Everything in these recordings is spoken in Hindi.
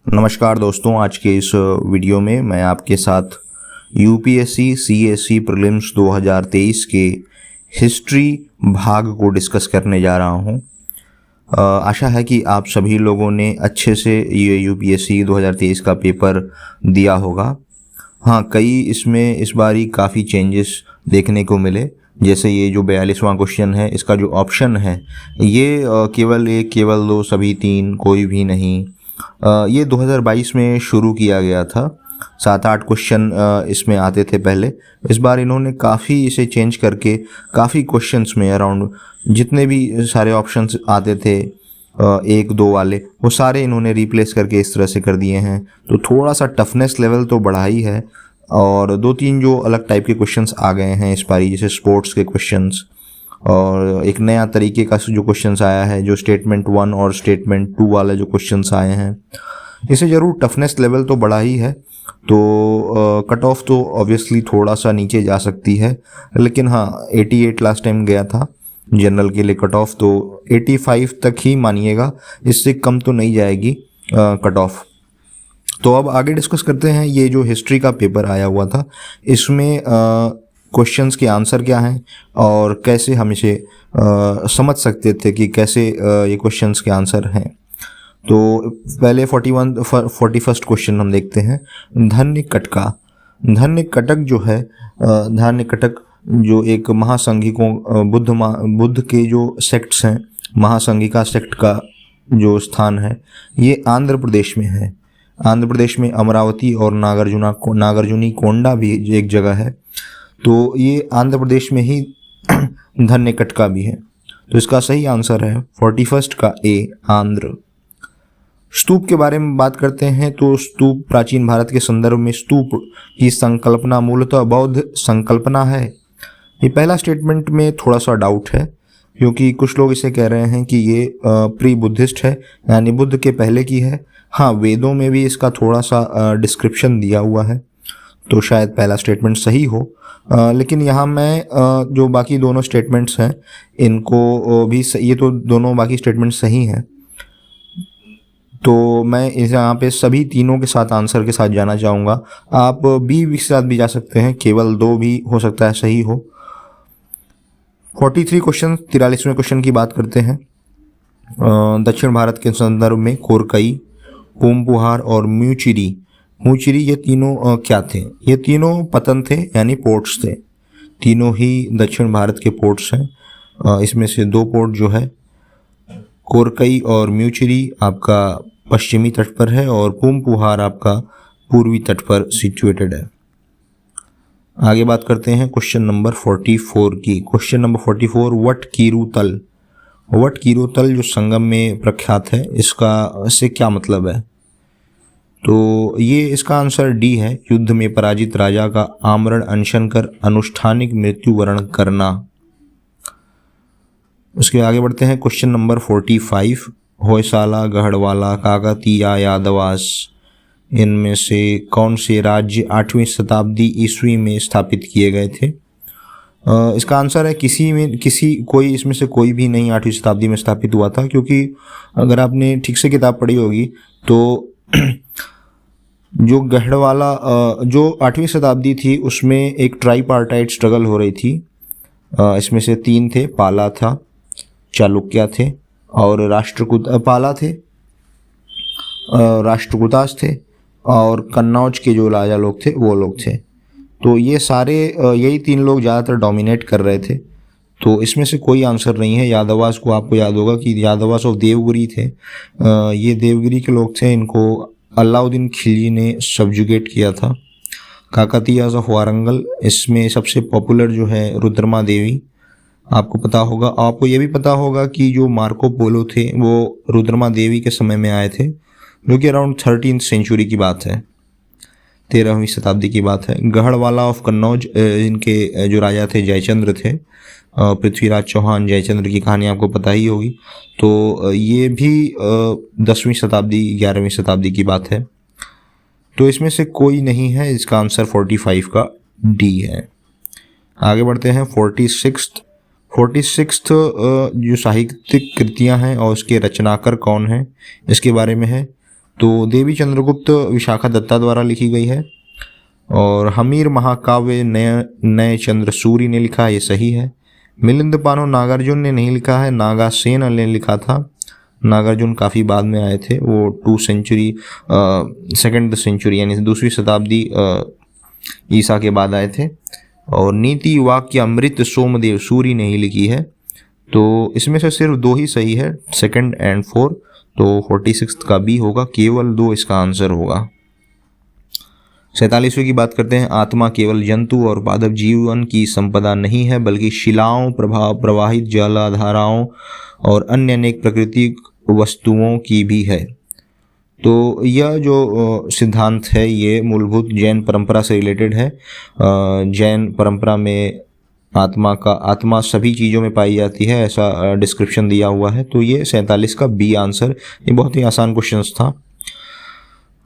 नमस्कार दोस्तों, आज के इस वीडियो में मैं आपके साथ यूपीएससी सीएसई प्रीलिम्स 2023 के हिस्ट्री भाग को डिस्कस करने जा रहा हूं। आशा है कि आप सभी लोगों ने अच्छे से ये यूपीएससी 2023 का पेपर दिया होगा। हाँ, कई इसमें इस बारी काफ़ी चेंजेस देखने को मिले। जैसे ये जो 42वां क्वेश्चन है, इसका जो ऑप्शन है ये केवल एक, केवल दो, सभी तीन, कोई भी नहीं। ये 2022 में शुरू किया गया था। 7-8 क्वेश्चन इसमें आते थे पहले। इस बार इन्होंने काफ़ी इसे चेंज करके काफ़ी क्वेश्चंस में अराउंड जितने भी सारे ऑप्शंस आते थे 1-2 वाले, वो सारे इन्होंने रिप्लेस करके इस तरह से कर दिए हैं। तो थोड़ा सा टफनेस लेवल तो बढ़ा ही है। और 2-3 जो अलग टाइप के क्वेश्चंस आ गए हैं इस बारी, जैसे स्पोर्ट्स के क्वेश्चंस, और एक नया तरीके का जो क्वेश्चंस आया है, जो स्टेटमेंट 1 और स्टेटमेंट 2 वाले जो क्वेश्चंस आए हैं, इसे ज़रूर टफनेस लेवल तो बढ़ा ही है। तो कट ऑफ तो ऑब्वियसली थोड़ा सा नीचे जा सकती है, लेकिन हाँ 88 लास्ट टाइम गया था जनरल के लिए कट ऑफ, तो 85 तक ही मानिएगा, इससे कम तो नहीं जाएगी कट ऑफ। तो अब आगे डिस्कस करते हैं। ये जो हिस्ट्री का पेपर आया हुआ था, इसमें क्वेश्चंस के आंसर क्या हैं और कैसे हम इसे समझ सकते थे कि कैसे ये क्वेश्चंस के आंसर हैं। तो पहले 41st क्वेश्चन हम देखते हैं। धन्य कटका। धन्य कटक जो है, धन्य कटक जो एक महासंघिकों बुद्ध के जो सेक्ट्स हैं, महासंघिका सेक्ट का जो स्थान है, ये आंध्र प्रदेश में है। आंध्र प्रदेश में अमरावती और नागार्जुनी कोंडा भी एक जगह है। तो ये आंध्र प्रदेश में ही धन्य कटका भी है। तो इसका सही आंसर है 41 का ए, आंध्र। स्तूप के बारे में बात करते हैं तो स्तूप प्राचीन भारत के संदर्भ में स्तूप की संकल्पना मूलतः बौद्ध संकल्पना है। ये पहला स्टेटमेंट में थोड़ा सा डाउट है, क्योंकि कुछ लोग इसे कह रहे हैं कि ये प्री बुद्धिस्ट है, यानी बुद्ध के पहले की है। हाँ, वेदों में भी इसका थोड़ा सा डिस्क्रिप्शन दिया हुआ है, तो शायद पहला स्टेटमेंट सही हो। लेकिन यहाँ मैं जो बाकी दोनों स्टेटमेंट्स हैं इनको भी ये तो दोनों बाकी स्टेटमेंट सही हैं, तो मैं इस यहाँ पे सभी तीनों के साथ आंसर के साथ जाना चाहूँगा। आप बी के साथ भी जा सकते हैं, केवल 2 भी हो सकता है सही हो। 43 क्वेश्चन, 43वें क्वेश्चन की बात करते हैं। दक्षिण भारत के संदर्भ में कोरकई, पूमपुहार और म्यूचिरी ये तीनों क्या थे? ये तीनों पतन थे, यानी पोर्ट्स थे। तीनों ही दक्षिण भारत के पोर्ट्स हैं। इसमें से 2 पोर्ट जो है कोरकई और म्यूचिरी आपका पश्चिमी तट पर है, और पूमपुहार आपका पूर्वी तट पर सिचुएटेड है। आगे बात करते हैं क्वेश्चन नंबर 44 की। Question number 44, Vadakkiruttal. Vadakkiruttal जो संगम में प्रख्यात है, इससे क्या मतलब है? तो ये इसका आंसर डी है, युद्ध में पराजित राजा का आमरण अनशन कर अनुष्ठानिक मृत्यु वरण करना। उसके आगे बढ़ते हैं क्वेश्चन नंबर 45, होयसाला, गढ़वाला, काकतीय, यादवास, इनमें से कौन से राज्य 8वीं शताब्दी ईस्वी में स्थापित किए गए थे? इसका आंसर है कोई इसमें से कोई भी नहीं 8वीं शताब्दी में स्थापित हुआ था, क्योंकि अगर आपने ठीक से किताब पढ़ी होगी तो जो गढ़वाला जो 8वीं शताब्दी थी उसमें एक ट्राईपार्टाइट स्ट्रगल हो रही थी। इसमें से 3 थे, पाला था, चालुक्य थे और राष्ट्रकूटास थे, और कन्नौज के जो राजा लोग थे वो लोग थे। तो ये सारे यही 3 लोग ज़्यादातर डोमिनेट कर रहे थे। तो इसमें से कोई आंसर नहीं है। यादवास को आपको याद होगा कि यादवास ऑफ देवगिरी थे। ये देवगिरी के लोग थे, इनको अलाउद्दीन खिलजी ने सब्जुगेट किया था। काकतीयास ऑफ वारंगल, इसमें सबसे पॉपुलर जो है रुद्रमा देवी, आपको पता होगा। आपको ये भी पता होगा कि जो मार्को पोलो थे वो रुद्रमा देवी के समय में आए थे, जो कि अराउंड 13th सेंचुरी की बात है, 13वीं शताब्दी की बात है। गढ़वाला ऑफ कन्नौज, इनके जो राजा थे जयचंद्र थे, पृथ्वीराज चौहान, जयचंद्र की कहानी आपको पता ही होगी। तो ये भी 10वीं शताब्दी 11वीं शताब्दी की बात है। तो इसमें से कोई नहीं है, इसका आंसर 45 का डी है। आगे बढ़ते हैं 46th जो साहित्यिक कृतियां हैं और उसके रचनाकार कौन हैं, इसके बारे में है। तो देवी चंद्रगुप्त विशाखा दत्ता द्वारा लिखी गई है। और हमीर महाकाव्य नए चंद्र सूरी ने लिखा, ये सही है। मिलिंद पानो नागार्जुन ने नहीं लिखा है, नागासेन ने लिखा था। नागार्जुन काफ़ी बाद में आए थे, वो सेकंड सेंचुरी यानी दूसरी शताब्दी ईसा के बाद आए थे। और नीति वाक्य अमृत सोमदेव सूरी ने ही लिखी है। तो इसमें से सिर्फ 2 ही सही है, 2 और 4, तो 46 का बी होगा, केवल 2 इसका आंसर होगा। 47वें की बात करते हैं। आत्मा केवल जंतु और पादप जीवन की संपदा नहीं है, बल्कि शिलाओं, प्रवाहित जलधाराओं और अन्य अनेक प्राकृतिक वस्तुओं की भी है। तो यह जो सिद्धांत है ये मूलभूत जैन परंपरा से रिलेटेड है। जैन परंपरा में आत्मा सभी चीज़ों में पाई जाती है, ऐसा डिस्क्रिप्शन दिया हुआ है। तो ये 47 का बी आंसर, ये बहुत ही आसान क्वेश्चन था।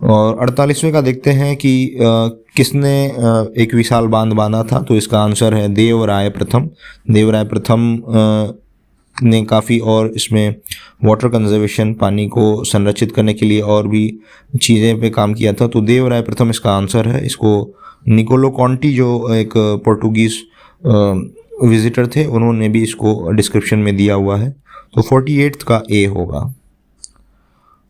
और 48वें का देखते हैं कि किसने एक विशाल बांध बांधा था। तो इसका आंसर है देवराय प्रथम। देवराय प्रथम ने काफ़ी और इसमें वाटर कंजर्वेशन, पानी को संरक्षित करने के लिए और भी चीज़ें पे काम किया था। तो देवराय प्रथम इसका आंसर है। इसको निकोलो कॉन्टी जो एक पोर्टुगीज़ विजिटर थे, उन्होंने भी इसको डिस्क्रिप्शन में दिया हुआ है। तो 48 का ए होगा।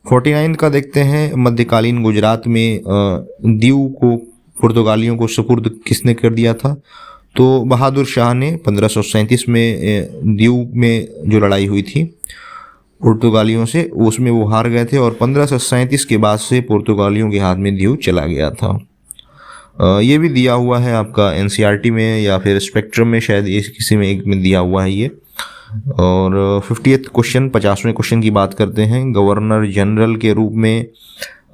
49 का देखते हैं। मध्यकालीन गुजरात में दीव को पुर्तगालियों को सुपुर्द किसने कर दिया था। तो बहादुर शाह ने 1537 में दीव में जो लड़ाई हुई थी पुर्तगालियों से, उसमें वो हार गए थे और 1537 के बाद से पुर्तगालियों के हाथ में दीव चला गया था। ये भी दिया हुआ है आपका एनसीईआरटी में या फिर स्पेक्ट्रम में, शायद इस किसी में एक में दिया हुआ है ये। और 50th क्वेश्चन, 50वें क्वेश्चन की बात करते हैं। गवर्नर जनरल के रूप में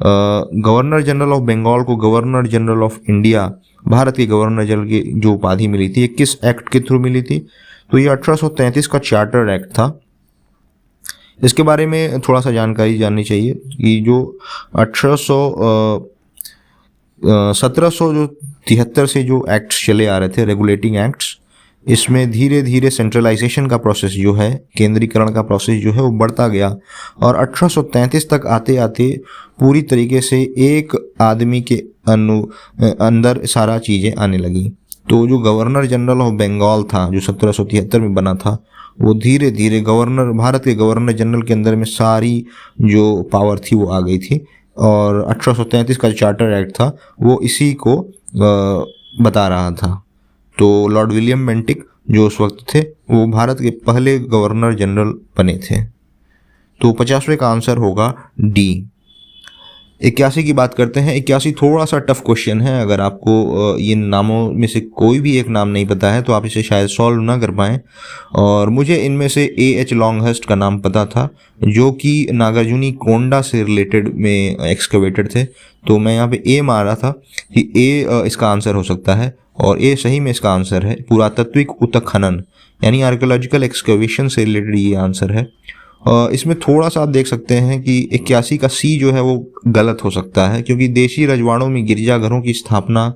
गवर्नर जनरल ऑफ बंगाल को governor general of India, Bharat के गवर्नर जनरल की जो उपाधि मिली थी, ये किस एक्ट के थ्रू मिली थी। तो ये 1833 का चार्टर एक्ट था। इसके बारे में थोड़ा सा जानकारी जाननी चाहिए कि जो 1773 से जो एक्ट्स चले आ रहे थे, रेगुलेटिंग एक्ट्स, इसमें धीरे धीरे सेंट्रलाइजेशन का प्रोसेस जो है, केंद्रीकरण का प्रोसेस जो है वो बढ़ता गया और 1833 तक आते आते पूरी तरीके से एक आदमी के अंदर सारा चीज़ें आने लगी। तो जो गवर्नर जनरल ऑफ बंगाल था जो 1773 में बना था, वो धीरे धीरे भारत के गवर्नर जनरल के अंदर में सारी जो पावर थी वो आ गई थी। और 1833 का चार्टर एक्ट था वो इसी को बता रहा था। तो लॉर्ड विलियम बेंटिक जो उस वक्त थे वो भारत के पहले गवर्नर जनरल बने थे। तो 50वें का आंसर होगा डी। 81 की बात करते हैं। 81 थोड़ा सा टफ क्वेश्चन है। अगर आपको ये नामों में से कोई भी एक नाम नहीं पता है तो आप इसे शायद सॉल्व ना कर पाएँ। और मुझे इनमें से A.H. लॉन्गहर्स्ट का नाम पता था जो कि नागार्जुनी कोंडा से रिलेटेड में एक्सकवेटेड थे। तो मैं यहाँ पे A मार रहा था कि A इसका आंसर हो सकता है और A सही में इसका आंसर है। पुरातात्विक उत्खनन यानी आर्कियोलॉजिकल एक्सकवेशन से रिलेटेड ये आंसर है। इसमें थोड़ा सा आप देख सकते हैं कि 81 का सी जो है वो गलत हो सकता है, क्योंकि देशी रजवाड़ों में गिरजाघरों की स्थापना,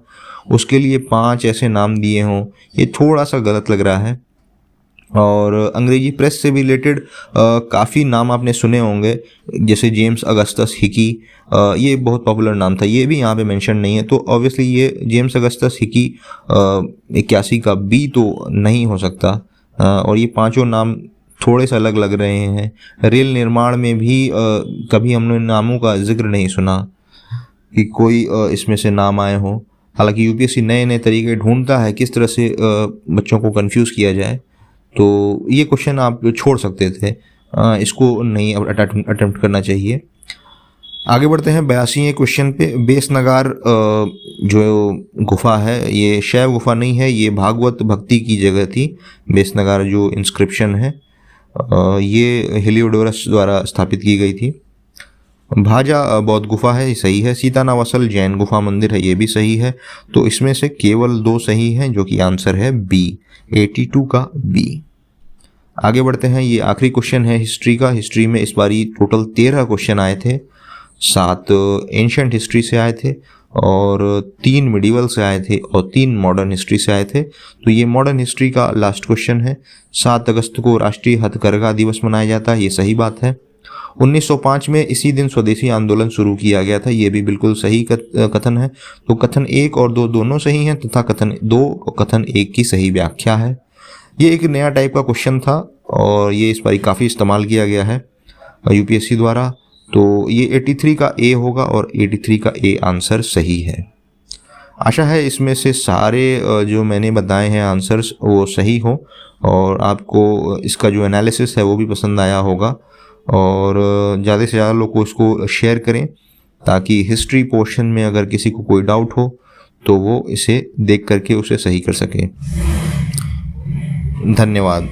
उसके लिए 5 ऐसे नाम दिए हों, ये थोड़ा सा गलत लग रहा है। और अंग्रेजी प्रेस से भी रिलेटेड काफ़ी नाम आपने सुने होंगे, जैसे जेम्स अगस्टस हिकी, ये बहुत पॉपुलर नाम था, ये भी यहाँ पे मेंशन नहीं है। तो ऑब्वियसली ये जेम्स अगस्टस हिकी 81 का बी तो नहीं हो सकता। और ये 5 नाम थोड़े से अलग लग रहे हैं। रेल निर्माण में भी कभी हमने नामों का जिक्र नहीं सुना कि कोई इसमें से नाम आए हों। हालांकि यूपीएससी नए नए तरीके ढूंढता है किस तरह से बच्चों को कंफ्यूज किया जाए। तो ये क्वेश्चन आप छोड़ सकते थे, इसको नहीं अटेम्प्ट करना चाहिए। आगे बढ़ते हैं 82वें क्वेश्चन पे। बेसनगार जो गुफा है ये शैव गुफा नहीं है, ये भागवत भक्ति की जगह थी। बेसनगार जो इंस्क्रिप्शन है ये हेलियोडोरस द्वारा स्थापित की गई थी। भाजा बौद्ध गुफा है, ये सही है। सीतानावासल जैन गुफा मंदिर है, ये भी सही है। तो इसमें से केवल 2 सही हैं, जो कि आंसर है बी, 82 का बी। आगे बढ़ते हैं। ये आखिरी क्वेश्चन है हिस्ट्री का। हिस्ट्री में इस बारी टोटल 13 क्वेश्चन आए थे। 7 एंशिएंट हिस्ट्री से आए थे और 3 मिडिवल से आए थे और 3 मॉडर्न हिस्ट्री से आए थे। तो ये मॉडर्न हिस्ट्री का लास्ट क्वेश्चन है। 7 अगस्त को राष्ट्रीय हथकरघा दिवस मनाया जाता है, ये सही बात है। 1905 में इसी दिन स्वदेशी आंदोलन शुरू किया गया था। ये भी बिल्कुल सही कथन है। तो कथन 1 और 2 दोनों सही हैं तथा कथन 2 और कथन 1 की सही व्याख्या है। ये एक नया टाइप का क्वेश्चन था और ये इस बार काफ़ी इस्तेमाल किया गया है यूपीएससी द्वारा। तो ये 83 का ए होगा और 83 का ए आंसर सही है। आशा है इसमें से सारे जो मैंने बताए हैं आंसर्स वो सही हो और आपको इसका जो एनालिसिस है वो भी पसंद आया होगा। और ज़्यादा से ज़्यादा लोग को इसको शेयर करें ताकि हिस्ट्री पोर्शन में अगर किसी को कोई डाउट हो तो वो इसे देख करके उसे सही कर सके। धन्यवाद।